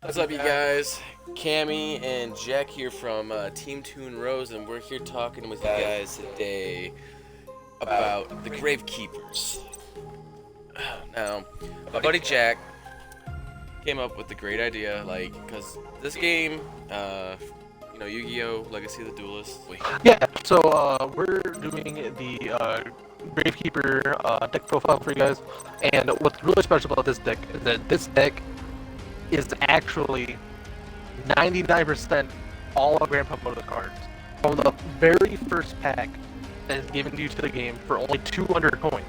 What's up, you guys? Cammy and Jack here from Team Toon Rose, and we're here talking with you guys today about the GraveKeepers. Now, my buddy Jack came up with the great idea, because this game, Yu-Gi-Oh! Legacy of the Duelist. Yeah, so we're doing the GraveKeeper deck profile for you guys, and what's really special about this deck is that this deck is actually 99% all Grandpa Moto cards. From the very first pack that is given to you to the game for only 200 coins.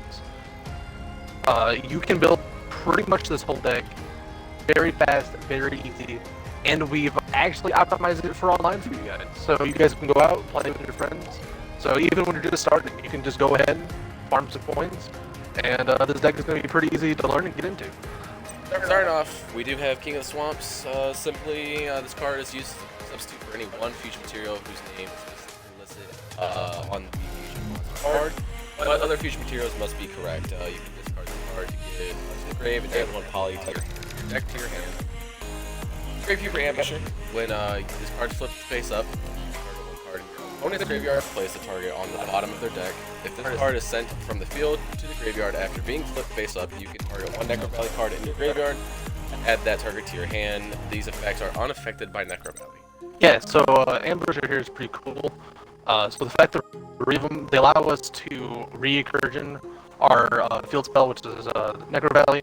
You can build pretty much this whole deck very fast, very easy, and we've actually optimized it for online for you guys. So you guys can go out, play with your friends. So even when you're just starting, you can just go ahead, farm some coins, and this deck is going to be pretty easy to learn and get into. Starting off, we do have King of the Swamps. This card is used as a substitute for any one fusion material whose name is listed on the fusion monster card. But other fusion materials must be correct. You can discard the card to get to the grave and add one poly to your deck to your hand. GraveKeeper Ambusher. When this card's flipped face up, target one card in your opponent's graveyard, place the target on the bottom of their deck. If this card is sent from the field to the graveyard after being flipped face up, you can target one Necro Valley card in your graveyard, add that target to your hand. These effects are unaffected by Necro Valley. Yeah, so Ambusher here is pretty cool. So the fact that they allow us to recursion our field spell, which is Necro Valley.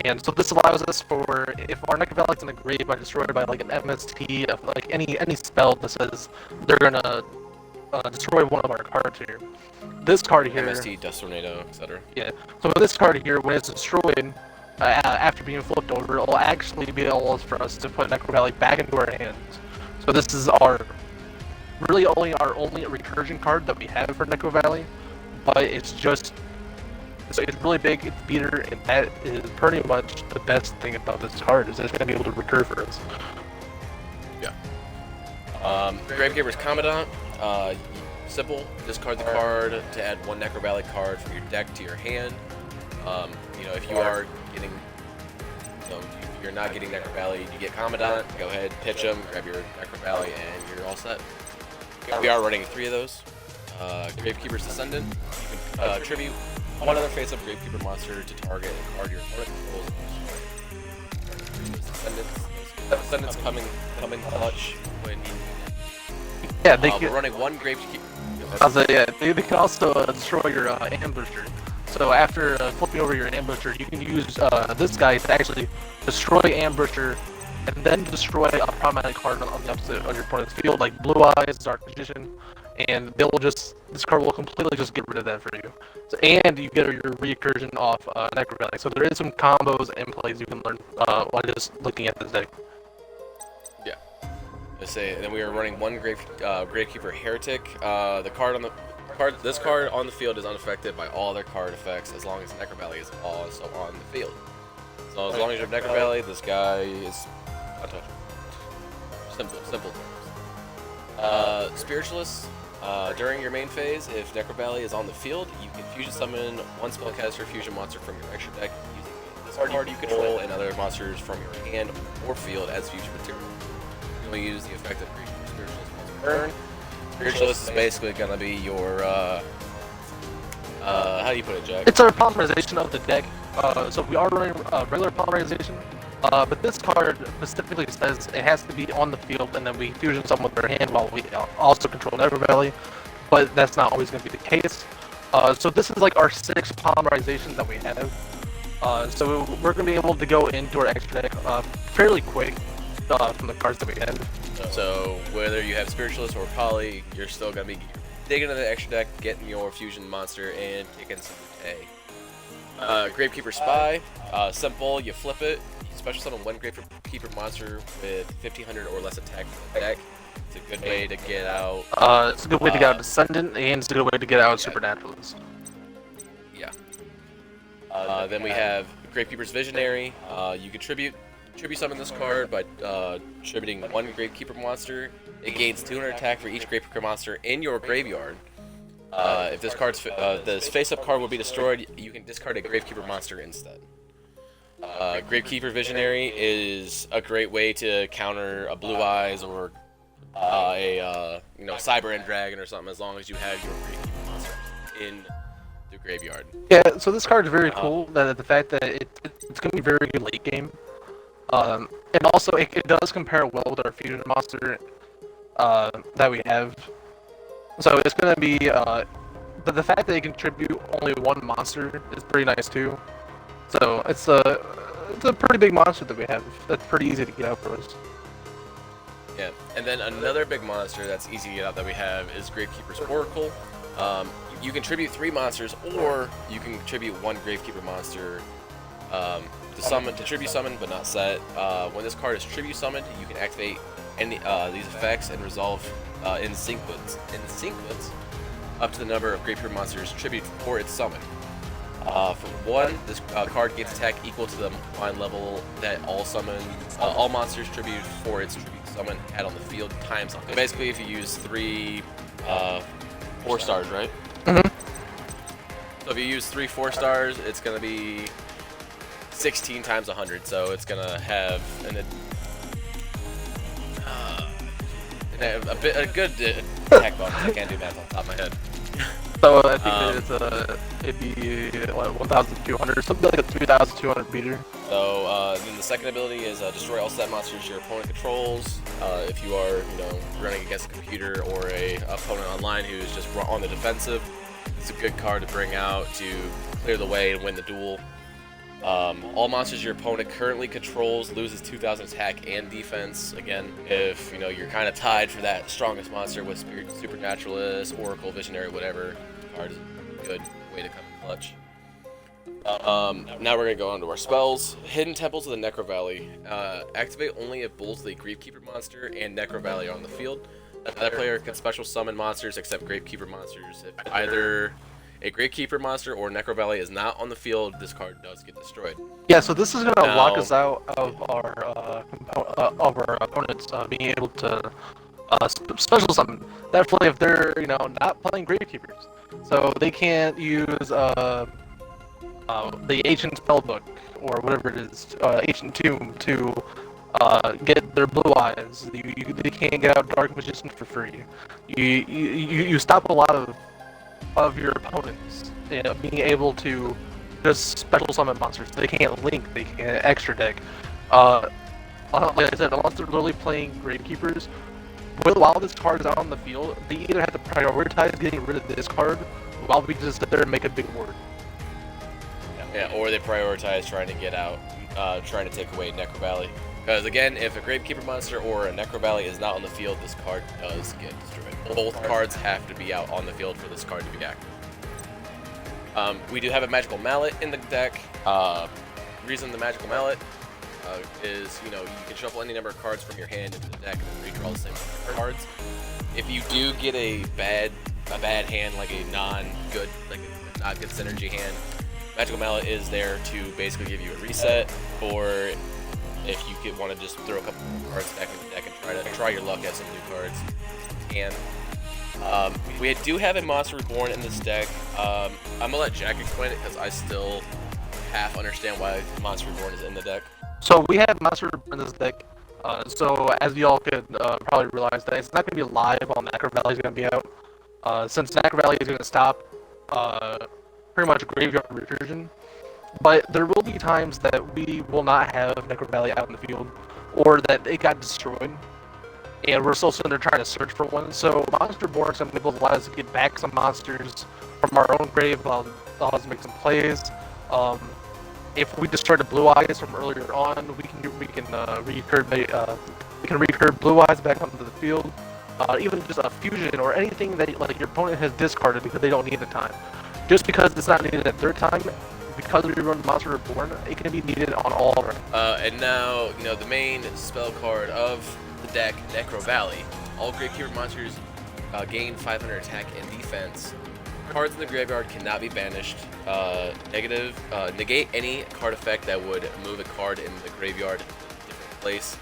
And so this allows us for, if our Necro Valley is in the grave by destroyed by like an MST, of like any spell that says they're gonna destroy one of our cards here. This card here, MST, Dust Tornado, etc. Yeah. So this card here, when it's destroyed after being flipped over, it'll actually be able for us to put Necro Valley back into our hands. So this is our only recursion card that we have for Necro Valley, but it's really big, it's beater, and that is pretty much the best thing about this card, is that it's going to be able to recur for us. Yeah. GraveKeeper's Commandant. Simple. Discard the card to add one Necro Valley card from your deck to your hand. If you are getting, if you're not getting Necro Valley, you get Commandant. Go ahead, pitch them, grab your Necro Valley, and you're all set. We are running 3 of those. GraveKeeper's Descendant. You can tribute one other face-up GraveKeeper monster to target a card your opponent controls. Descendants come in clutch when you need it. Yeah, we're running one GraveKeeper. They can also destroy your ambusher. So after flipping over your ambusher, you can use this guy to actually destroy ambusher and then destroy a problematic card on the opposite of your opponent's field, like Blue Eyes, Dark Magician, and this card will completely just get rid of that for you. So, and you get your recursion off Necro Valley. So there is some combos and plays you can learn while just looking at this deck. Yeah. And then we are running one GraveKeeper Heretic. This card on the field is unaffected by all other card effects as long as Necro Valley is also on the field. So as long as you have Necro Valley, this guy is untouchable. Simple terms. Spiritualist. During your main phase, if Necro Valley is on the field, you can fusion summon one spellcaster fusion monster from your extra deck using this card you control and other monsters from your hand or field as fusion material. You will use the effect of Spiritualist once per turn. Spiritualist is basically going to be your, how do you put it, Jack? It's our polymerization of the deck. So we are running regular polymerization, but this card specifically says it has to be on the field, and then we fusion something with our hand while we also control Necro Valley, but that's not always going to be the case. So this is like our 6th polymerization that we have. So we're going to be able to go into our extra deck fairly quick from the cards that we have. So whether you have Spiritualist or Poly, you're still going to be digging into the extra deck, getting your fusion monster, and taking some A. GraveKeeper Spy. Simple, you flip it. You special summon one GraveKeeper monster with 1500 or less attack from the deck. It's a good way to get out. It's a good way to get out Descendant, and it's a good way to get out Supernaturalist. Yeah. Then we have GraveKeeper's Visionary. You can tribute summon this card by tributing one GraveKeeper monster. It gains 200 attack for each GraveKeeper monster in your graveyard. If this face-up card will be destroyed, you can discard a GraveKeeper monster instead. GraveKeeper Visionary is a great way to counter a Blue Eyes or Cyber End Dragon or something, as long as you have your GraveKeeper monsters in the graveyard. Yeah, so this card is very cool. That the fact that it's going to be very good late game, and also it does compare well with our fusion monster that we have. So it's going to be, but the fact that they contribute only one monster is pretty nice too. So it's a pretty big monster that we have. That's pretty easy to get out for us. Yeah, and then another big monster that's easy to get out that we have is GraveKeeper's Oracle. You contribute 3 monsters, or you can contribute 1 GraveKeeper monster to tribute summon, but not set. When this card is tribute summoned, you can activate any these effects and resolve in sequence up to the number of GraveKeeper monsters tribute for its summon. For 1, this card gains attack equal to the line level that all monsters tribute for its tribute summon had on the field times. So basically, if you use 3 4 stars, right? Mm-hmm. So if you use 3 4 stars, it's gonna be 16 times 100. So it's gonna have a good attack bonus. I can't do math off the top of my head. So I think it'd be what, 1,200, something like a 3,200 meter. So then the second ability is destroy all set monsters your opponent controls. If you are, running against a computer or a opponent online who is just on the defensive, it's a good card to bring out to clear the way and win the duel. All monsters your opponent currently controls loses 2,000 attack and defense. Again, if you're kind of tied for that strongest monster with Supernaturalist, Oracle, Visionary, whatever, card is a good way to come in clutch. Now we're gonna go on to our spells. Hidden Temples of the Necro Valley. Activate only if both the GraveKeeper monster and Necro Valley are on the field. Another player can special summon monsters except GraveKeeper monsters. If either a GraveKeeper monster or Necro Valley is not on the field, this card does get destroyed. Yeah, so this is gonna lock us out of our opponents being able to special summon. Definitely if they're not playing Gravekeepers, so they can't use the Ancient Spellbook or whatever it is, Ancient Tomb to get their Blue Eyes. They can't get out Dark Magician for free. You stop a lot of your opponents being able to just special summon monsters. They can't link, they can't extra deck. Like I said, unless they're literally playing Gravekeepers, while this card is out on the field, they either have to prioritize getting rid of this card while we just sit there and make a big board. Yeah, or they prioritize trying to get out, trying to take away Necro Valley. Because again, if a GraveKeeper monster or a Necro Valley is not on the field, this card does get destroyed. Both cards have to be out on the field for this card to be active. We do have a Magical Mallet in the deck. Reason the Magical Mallet is, you can shuffle any number of cards from your hand into the deck and then redraw the same number of cards. If you do get a bad hand, like a not good synergy hand, Magical Mallet is there to basically give you a reset, or if you want to just throw a couple more cards back in the deck and try your luck at some new cards. And we do have a Monster Reborn in this deck. I'm gonna let Jack explain it because I still half understand why Monster Reborn is in the deck. So we have Monster Reborn in this deck. So as y'all could probably realize, that it's not going to be live while Necro Valley is going to be out. Since Necro Valley is going to stop pretty much graveyard recursion, but there will be times that we will not have Necro Valley out in the field, or that it got destroyed, and we're still sitting there trying to search for one. So Monster Reborn is going to be able to allow us to get back some monsters from our own grave, allow us to make some plays. If we destroy the Blue Eyes from earlier on, we can recurve Blue Eyes back onto the field. Even just a fusion or anything that your opponent has discarded because they don't need the time. Just because it's not needed at their time, because we run Monster Reborn, it can be needed on all of our. And now, the main spell card of the deck, Necro Valley. All GraveKeeper monsters gain 500 attack and defense. Cards in the graveyard cannot be banished. Negate any card effect that would move a card in the graveyard to a different place.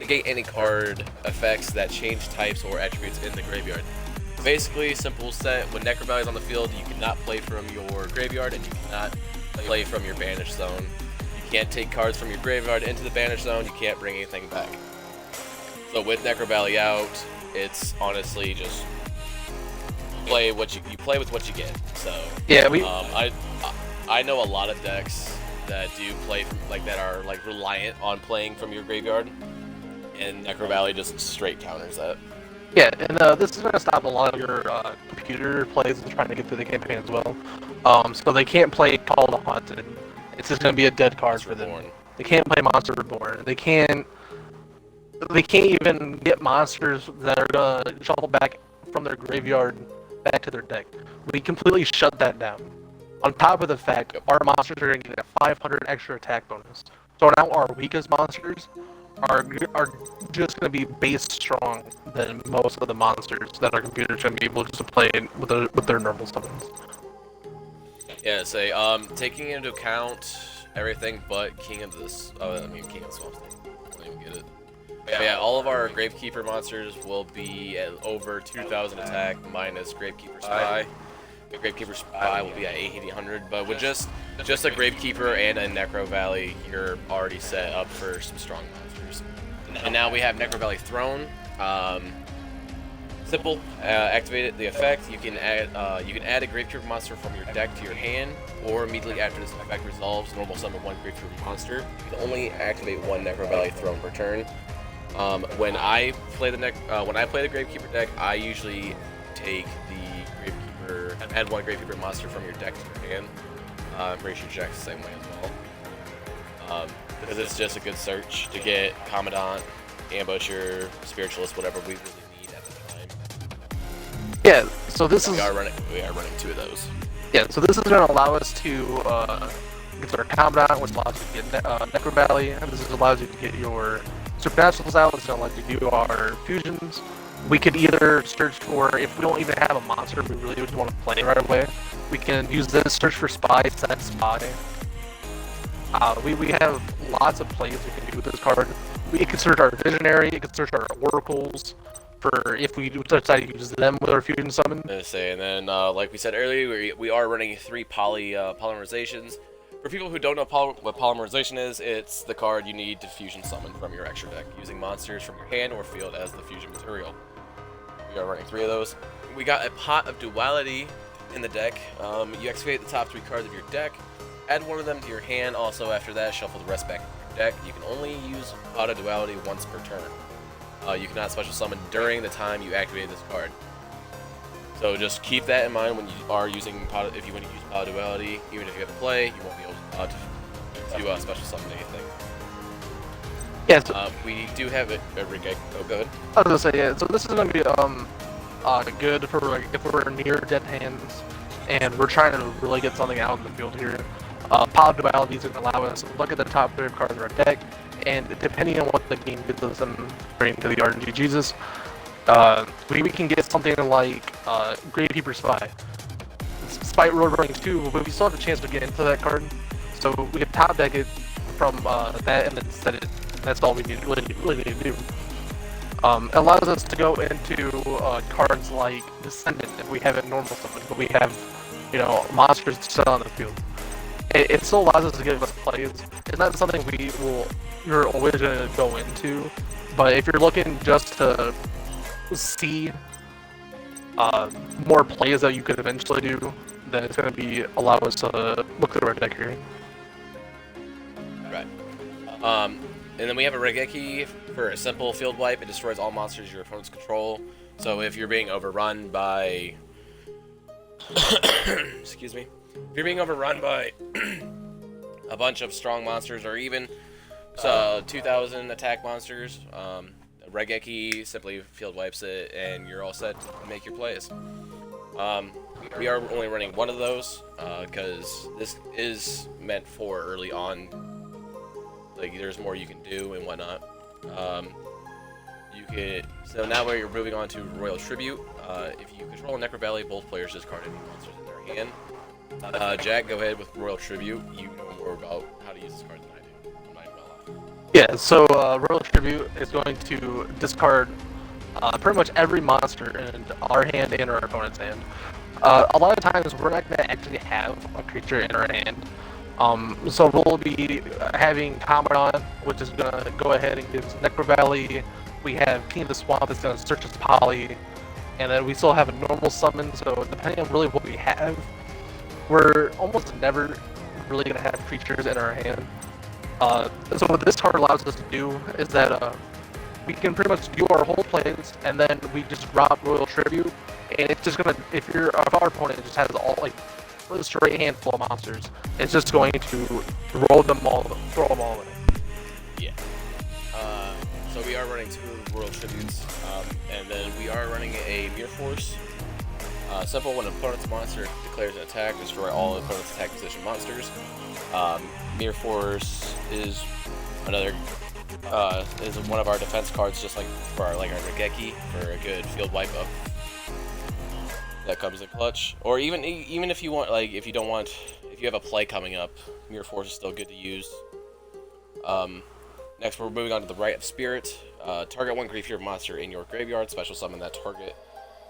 Negate any card effects that change types or attributes in the graveyard. Basically, simple set. When Necro Valley is on the field, you cannot play from your graveyard and you cannot play from your banished zone. You can't take cards from your graveyard into the banish zone. You can't bring anything back. So with Necro Valley out, it's honestly just play what you play with what you get. So yeah, I know a lot of decks that do play that are like reliant on playing from your graveyard, and Necro Valley just straight counters that. Yeah, and this is going to stop a lot of your computer plays and trying to get through the campaign as well. So they can't play Call the Haunted. It's just going to be a dead card Monster for them. Reborn. They can't play Monster Reborn. They can't even get monsters that are going to shuffle back from their graveyard back to their deck. We completely shut that down. On top of the fact, our monsters are going to get a 500 extra attack bonus. So now our weakest monsters are just going to be base strong than most of the monsters that our computers going to be able to play with their normal summons. Yeah, say taking into account everything but King of the Swamp Thing. I don't even get it. But yeah, all of our GraveKeeper monsters will be at over 2,000 attack minus GraveKeeper Spy. The GraveKeeper Spy will be at 800, but with just a GraveKeeper and a Necro Valley, you're already set up for some strong monsters. And now we have Necro Valley Throne. Simple. Activate the effect. You can add a GraveKeeper monster from your deck to your hand, or immediately after this effect resolves, normal summon one GraveKeeper monster. You can only activate one Necro Valley Throne per turn. When I play the GraveKeeper deck, I usually take the GraveKeeper, add one GraveKeeper monster from your deck to your hand. I'm pretty sure Jack's the same way as well. Because it's just a good search to get Commandant, Ambusher, Spiritualist, whatever we really need at the time. Yeah, so we are running 2 of those. Yeah, so this is going to allow us to get our Commandant, which allows you to get Necro Valley, and this allows you to get your Supernaturalist out, which allows you to do our fusions. We could either search for, if we don't even have a monster we really want to play right away, we can use this, search for Spy, set Spy. We have lots of plays we can do with this card. We can search our Visionary, it can search our Oracles, for if we decide to use them with our fusion summon. And then, like we said earlier, we are running 3 polymerizations. For people who don't know what polymerization is, it's the card you need to fusion summon from your extra deck, using monsters from your hand or field as the fusion material. We are running 3 of those. We got a Pot of Duality in the deck. You activate the top 3 cards of your deck, add one of them to your hand. Also, after that, shuffle the rest back to your deck. You can only use Pot of Duality once per turn. You cannot special summon during the time you activate this card. So just keep that in mind when you are using if you want to use Pot of Duality. Even if you have to play, you won't be able to special summon anything. Yeah, so we do have it every game. Oh, go ahead. I was gonna say, yeah. So this is gonna be good for like if we're near dead hands and we're trying to really get something out in the field here. Pot of Duality is gonna allow us to look at the top 3 cards of our deck, and depending on what the game gives us and bring to the RNG Jesus, we can get something like GraveKeeper Spy. Despite Road Running 2, but we still have a chance to get into that card. So we can top deck it from that and then set it. That's all we really need to do. It allows us to go into cards like Descendant if we have it normal summon, but we have, monsters to set on the field. It still allows us to give us plays. It's not something you're always going to go into, but if you're looking just to see more plays that you could eventually do, then it's going to allow us to look through our deck here. Right. And then we have a Regeki for a simple field wipe. It destroys all monsters your opponents control. So if you're being overrun by excuse me. If you're being overrun by a bunch of strong monsters or even 2,000 attack monsters, Regeki simply field wipes it and you're all set to make your plays. We are only running 1 of those because this is meant for early on. Like, there's more you can do and whatnot. So now we're moving on to Royal Tribute. If you control a Necro Valley, both players discard any monsters in their hand. Jack, go ahead with Royal Tribute. You know more about how to use this card than I do. I'm not well off. Yeah, so Royal Tribute is going to discard pretty much every monster in our hand and our opponent's hand. A lot of times we're not going to actually have a creature in our hand, So we'll be having Commandant, which is gonna go ahead and give us Necro Valley. We have King of the Swamp that's gonna search as Poly, and then we still have a normal summon. So depending on really what we have, we're almost never really gonna have creatures in our hand. So what this card allows us to do is that we can pretty much do our whole plays, and then we just drop Royal Tribute, and it's just gonna, if our opponent just has all like a straight handful of monsters, it's just going to roll them all, throw them all in. Yeah. So we are running 2 Royal Tributes, and then we are running a Mirror Force. Simple, when an opponent's monster declares an attack, destroy all opponent's attack position monsters. Mirror Force is another is one of our defense cards, just like for our Regeki, for a good field wipe up. That comes in clutch. Or even if you want, like, if you have a play coming up, Mirror Force is still good to use. Next, we're moving on to the Rite of Spirit. Target 1 Grape Keeper monster in your graveyard. Special summon that target.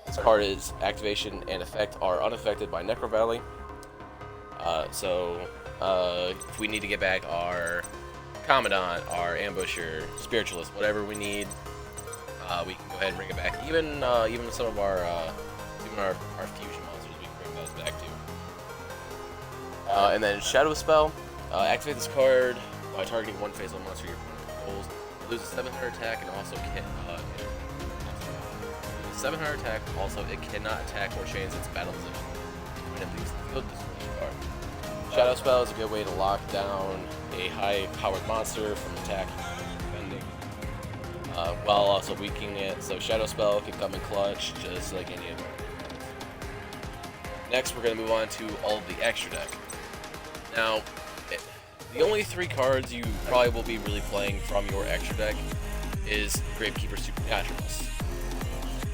This card's activation and effect are unaffected by Necro Valley. If we need to get back our Commandant, our Ambusher, Spiritualist, whatever we need, we can go ahead and bring it back. Even some of our fusion monsters, we can bring those back too. And then Shadow Spell. Activate this card by targeting 1 phase 1 monster your opponent controls. It loses 700 attack and also can. 700 attack. Also, it cannot attack or change its battle position. When it leaves the field, discard the card. Shadow Spell is a good way to lock down a high-powered monster from attacking and defending, while also weakening it. So Shadow Spell can come in clutch, just like any of our defense. Next, we're going to move on to all of the extra deck. Now, the only 3 cards you probably will be really playing from your extra deck is GraveKeeper Supernaturalist.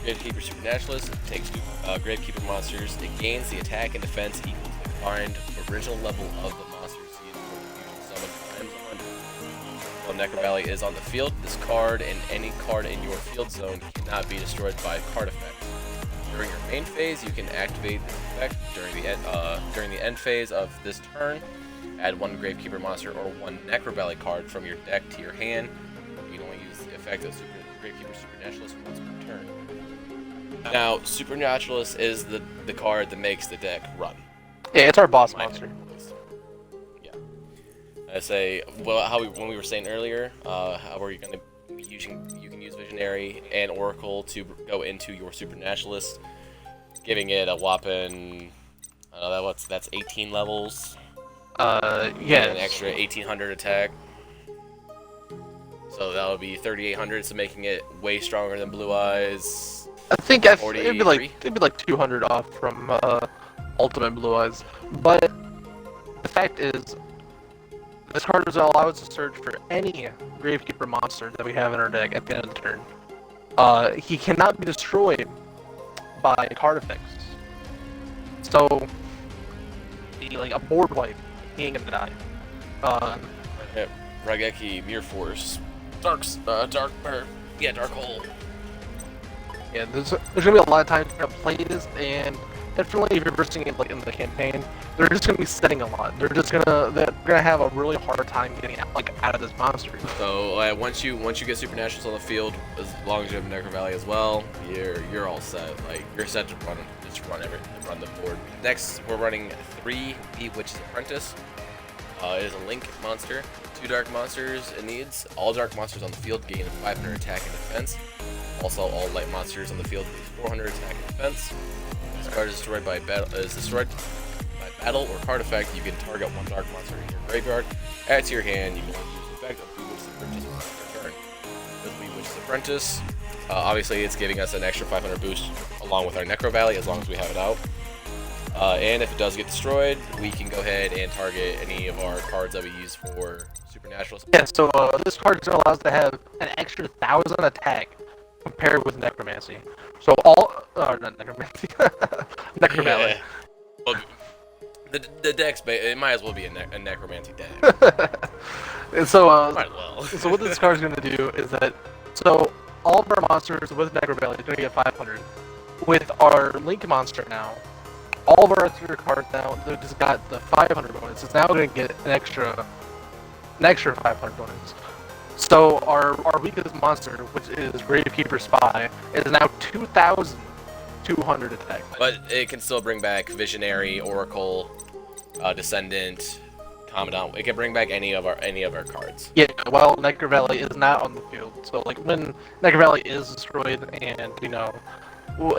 GraveKeeper Supernaturalist takes 2 GraveKeeper monsters. It gains the attack and defense equal to the combined original level of the monsters used for the fusion summon times 100. While Necro Valley is on the field, this card and any card in your field zone cannot be destroyed by card effects. During your main phase, you can activate this effect during the end phase of this turn. Add 1 GraveKeeper monster or 1 Necro Valley card from your deck to your hand. You can only use the effect of GraveKeeper Supernaturalist once per turn. Now, Supernaturalist is the card that makes the deck run. Yeah, it's our boss monster. Yeah. I say, well, when we were saying earlier, how are you going to be using? You can use Visionary and Oracle to go into your Supernaturalist, giving it a whopping, I don't know, that's 18 levels. Yeah. An extra 1800 attack. So that would be 3800, so making it way stronger than Blue Eyes. I think it'd be like 200 off from Ultimate Blue Eyes. But the fact is, this card does allow us to search for any GraveKeeper monster that we have in our deck at the end of the turn. He cannot be destroyed by card effects. So, like a board wipe, he ain't gonna die. Regeki, Mirror Force, Dark Hole. Yeah, there's gonna be a lot of times you're gonna play this, and definitely if you're versing it like in the campaign, they're just gonna be setting a lot. They're gonna have a really hard time getting out of this monster. So once you get Supernaturals on the field, as long as you have Necro Valley as well, you're all set. Like you're set to run the board. Next, we're running 3 Bewitch's Apprentice. It is a Link monster. 2 dark monsters it needs. All dark monsters on the field gain 500 attack and defense. Also, all light monsters on the field lose 400 attack and defense. This card is destroyed by battle or card effect. You can target 1 dark monster in your graveyard. Add it to your hand. You can only use the effect of Bewitch's Apprentice on your turn. With Bewitch's Apprentice, obviously it's giving us an extra 500 boost along with our Necro Valley as long as we have it out. And if it does get destroyed, we can go ahead and target any of our cards that we use for Supernaturalist. Yeah, so this card allows us to have an extra 1,000 attack compared with Necromancy. So not Necromancy, Necro Valley. Yeah. Well, the deck's it might as well be a Necromancy deck. And so, might as well. So what this card's gonna do is that, so all of our monsters with Necro Valley is gonna get 500. With our Link monster now, all of our other cards now, they just got the 500 bonus. It's now going to get an extra 500 bonus. So our weakest monster, which is GraveKeeper Spy, is now 2,200 attack. But it can still bring back Visionary, Oracle, Descendant, Commandant. It can bring back any of our cards. Yeah, well, Necro Valley is not on the field. So like when Necro Valley is destroyed, and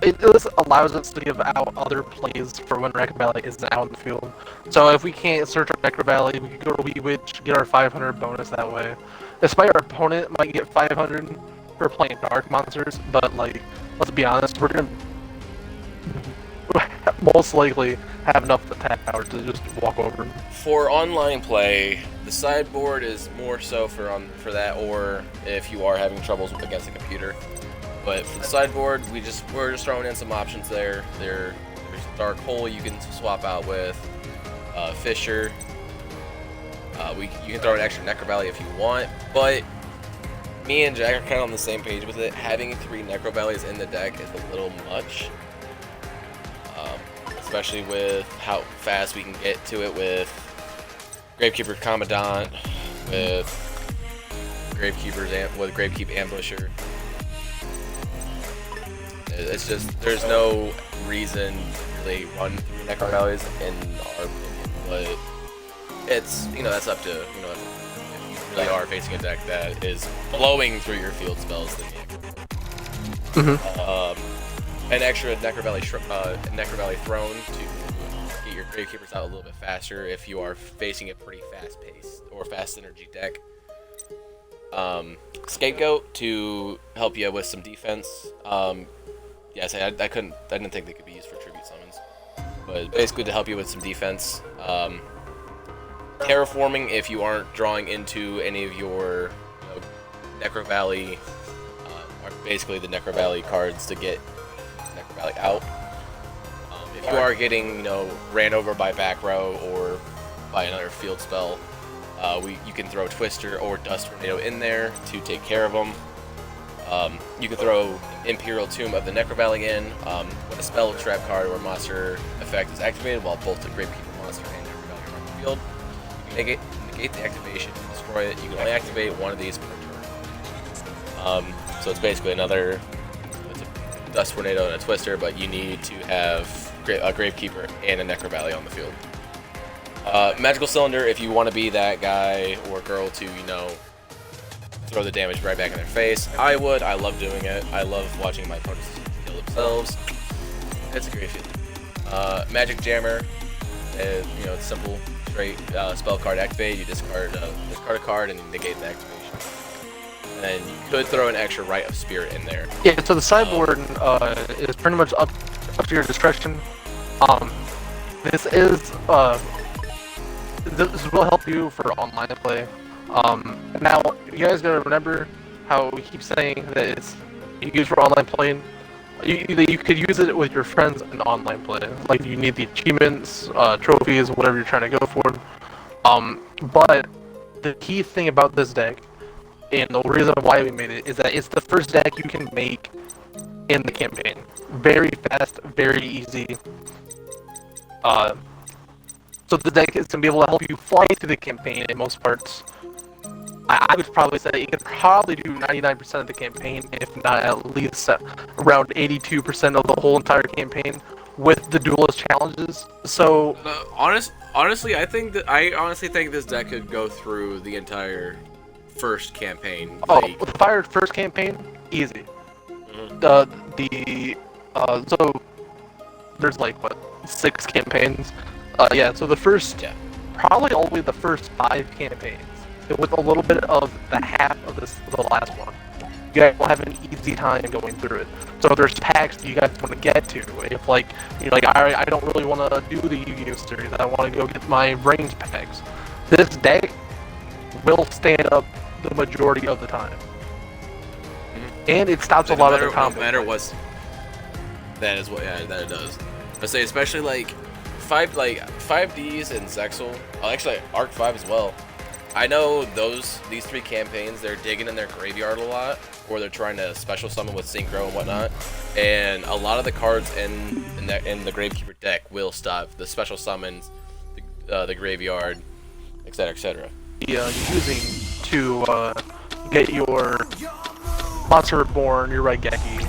it just allows us to give out other plays for when Necro Valley is out on the field. So if we can't search our Necro Valley, we could go to Wee Witch, get our 500 bonus that way. Despite our opponent might get 500 for playing dark monsters, but like, let's be honest, we're gonna most likely have enough attack power to just walk over. For online play, the sideboard is more so for that, or if you are having troubles against a computer. But for the sideboard, we're just throwing in some options there. There's Dark Hole you can swap out with, Fisher. You can throw an extra Necro Valley if you want, but me and Jack are kind of on the same page with it. Having 3 Necro Valleys in the deck is a little much, especially with how fast we can get to it with Gravekeeper Commandant, with Gravekeep Ambusher. It's just there's no reason to really run through Necro Valleys in our opinion, but it's that's up to if you really are facing a deck that is blowing through your field spells, then an extra Necro Valley Throne to get your Gravekeepers out a little bit faster if you are facing a pretty fast-paced or fast energy deck. Scapegoat to help you with some defense. Yes, I didn't think they could be used for tribute summons, but basically to help you with some defense. Terraforming if you aren't drawing into any of your Necro Valley, or basically the Necro Valley cards to get Necro Valley out. If you are getting ran over by back row or by another field spell, you can throw Twister or Dust Tornado in there to take care of them. You can throw Imperial Tomb of the Necro Valley in when a spell, trap card, or monster effect is activated while both the Gravekeeper monster and Necro Valley are on the field. You can negate the activation and destroy it. You can only activate one of these per turn. So it's basically it's a Dust Tornado and a Twister, but you need to have a Gravekeeper and a Necro Valley on the field. Magical Cylinder, if you want to be that guy or girl to, throw the damage right back in their face. I love doing it. I love watching my opponents kill themselves. It's a great feeling. Magic Jammer, it's simple, straight spell card activate. You discard a card and you negate the activation. And then you could throw an extra Rite of Spirit in there. Yeah, so the sideboard is pretty much up to your discretion. This will help you for online play. Now, you guys gotta remember how we keep saying that you use for online playing. You could use it with your friends in online play. Like, you need the achievements, trophies, whatever you're trying to go for. But the key thing about this deck, and the reason why we made it, is that it's the first deck you can make in the campaign. Very fast, very easy. So the deck is going to be able to help you fly through the campaign in most parts. I would probably say you could probably do 99% of the campaign, if not at least around 82% of the whole entire campaign with the Duelist challenges. So honestly, I honestly think this deck could go through the entire first campaign. With the first campaign, easy. So there's like 6 campaigns. So the first, probably only the first 5 campaigns, with a little bit of the half of the last one. You guys will have an easy time going through it. So there's packs that you guys want to get to. If I don't really want to do the Yu-Gi-Oh series, I want to go get my range packs. This deck will stand up the majority of the time, and it stops a lot of the combos. No matter what, that it does. I say especially 5Ds and Zexal. Actually, Arc 5 as well. I know these 3 campaigns, they're digging in their graveyard a lot, or they're trying to special summon with synchro and whatnot. And a lot of the cards in the GraveKeeper deck will stop the special summons, the graveyard, etc., etc. Using to get your Monster Reborn, your Raigeki,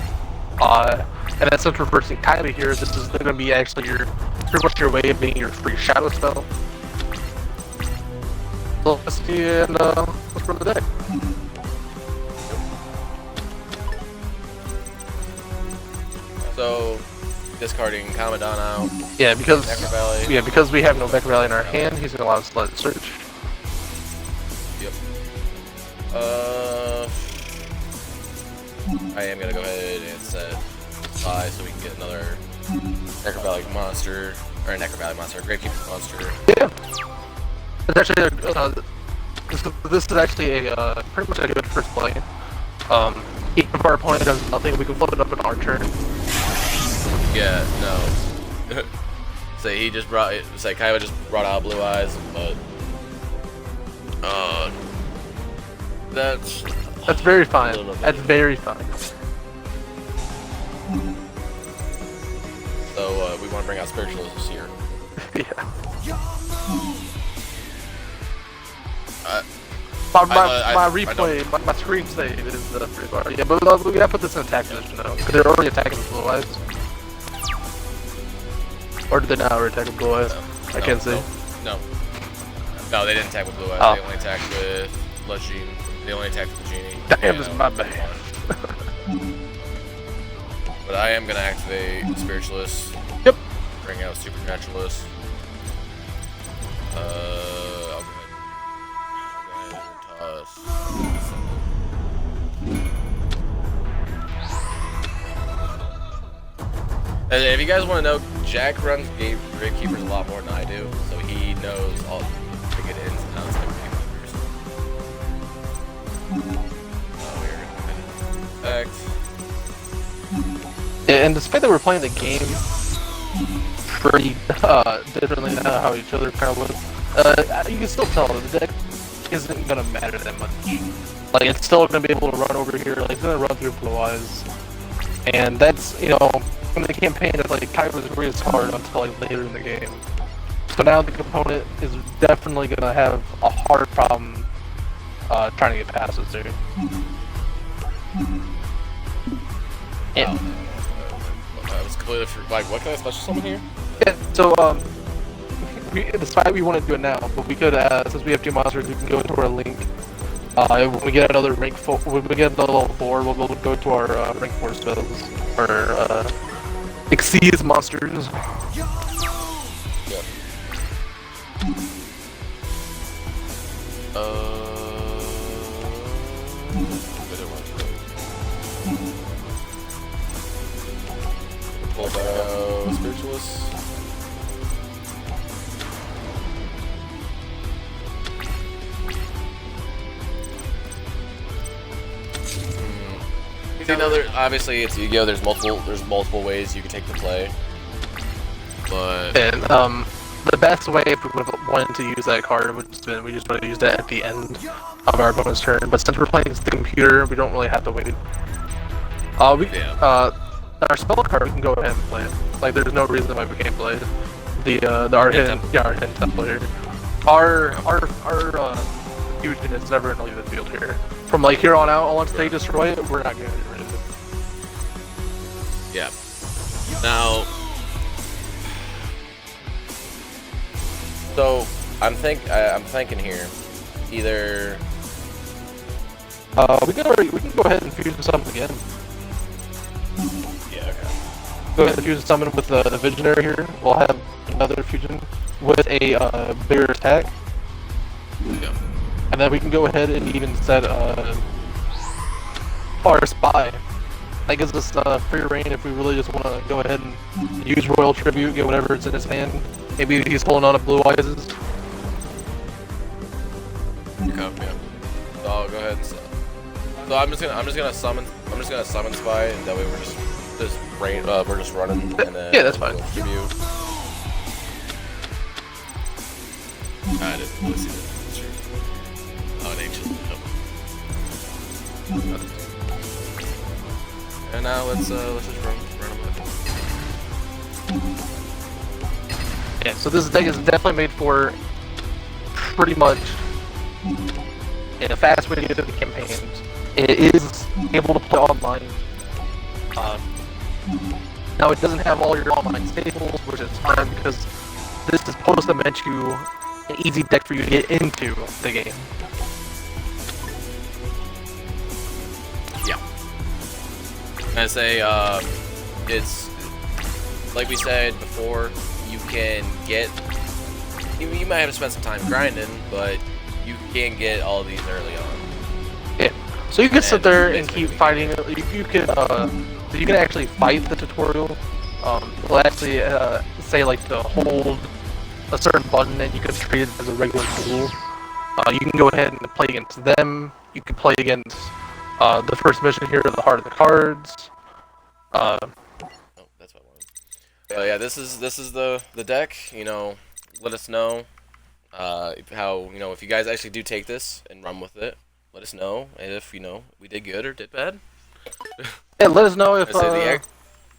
and then since we're versing Kylie here, this is going to be actually pretty much your way of being your free shadow spell. So let's see, and let's run the deck. So, discarding Kamadan out. Yeah, because Necro because we have no Necro Valley in our hand, he's going to allow us to let it search. Yep. I am gonna go ahead and set 5 so we can get another Necro Valley monster, or Necro monster, GraveKeeper monster. Yeah. It's actually this is actually a pretty much a good first play. Even if our opponent does nothing, we can flip it up in our turn. Yeah, no. Say he just brought it. Say Kaiba just brought out Blue Eyes, but that's very fine. That's very fine. So we want to bring out Spiritualists here. Yeah. My replay, my screen save is pretty far. Yeah, but we gotta put this in attack position now, because they're already attacking with Blue Eyes. Or did they not already attack with Blue Eyes? I can't see. No, they didn't attack with Blue Eyes. Oh. They only attacked with Lushing. They only attacked with the Genie. Damn, this is my bad. But I am gonna activate Spiritualist. Yep. Bring out Supernaturalist. I'll go ahead and toss. And if you guys want to know, Jack runs GraveKeepers a lot more than I do, so he knows all the good ins and outs of GraveKeepers. We're gonna go ahead and effect. Yeah, and despite that we're playing the game pretty differently than how each other kind of was, you can still tell the deck isn't gonna matter that much. Like, it's still gonna be able to run over here. Like, it's gonna run through Blue Eyes, and that's, you know, in the campaign that like Kaiba's really hard until like later in the game. So now the opponent is definitely gonna have a hard problem trying to get past us, dude. Yeah. I was completely like, what can I special summon here? Yeah, so despite we want to do it now, but we could, since we have 2 monsters, we can go into our link. When we get another rank 4, when we get another level 4, we'll go to our rank 4 spells, or exceeds monsters. Yeah. Pull back Spiritualist. See, obviously it's Yu-Gi-Oh! There's multiple ways you can take the play, but And the best way if we would have wanted to use that card would have been we just want to use that at the end of our bonus turn. But since we're playing against the computer, we don't really have to wait. Our spell card we can go ahead and play it. Like, there's no reason why we can't play it. Our hidden temple here. Our fusion is never gonna leave the field here. From like here on out, once they destroy it, we're not gonna get rid of it. yeah. Now, so I'm thinking here, either we can go ahead and fusion summon again. yeah, okay. Go ahead and fusion summon with the Visionary here. We'll have another fusion with a bigger attack. Yeah. And then we can go ahead and even set our Spy. That gives us free reign if we really just want to go ahead and use Royal Tribute, get whatever's in his hand. Maybe he's pulling on a Blue Eyes. Okay, yeah. So I'll go ahead and so I'm just gonna summon Spy, and that way we're just running, and then yeah, that's fine. Tribute. I didn't really see that. And now let's just run them. Yeah, so this deck is definitely made for pretty much a fast way to get to the campaigns. It is able to play online. Now it doesn't have all your online staples, which is fine because this is supposed to make you an easy deck for you to get into the game. Yeah. I say, it's like we said before. You can get. You might have to spend some time grinding, but you can get all these early on. Yeah. So you can sit there and keep fighting. You can actually fight the tutorial. It'll actually say like to hold a certain button, and you can treat it as a regular duel. You can go ahead and play against them. You can play against the first mission here, the Heart of the Cards. Oh, that's what I wanted. But yeah, this is the deck. You know, let us know how if you guys actually do take this and run with it. Let us know, and if we did good or did bad. Yeah, let us know if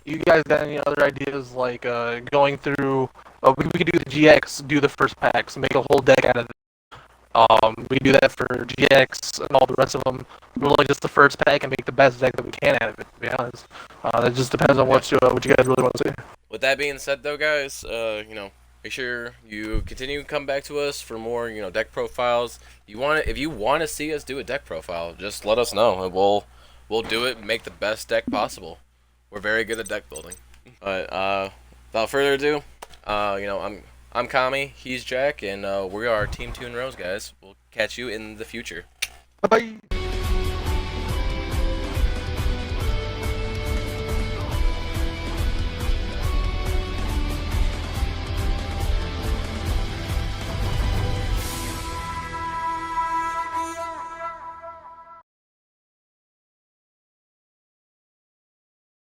you guys got any other ideas, like going through. We could do the GX, do the first packs, make a whole deck out of it. We do that for GX and all the rest of them. Really, just the first pack and make the best deck that we can out of it. To be honest, that just depends on what you guys really want to see. With that being said, though, guys, make sure you continue to come back to us for more, deck profiles. If you want to see us do a deck profile, just let us know, and we'll do it and make the best deck possible. We're very good at deck building. But without further ado, I'm Kami, he's Jack, and we are Team 2 and Rose, guys. We'll catch you in the future. Bye bye.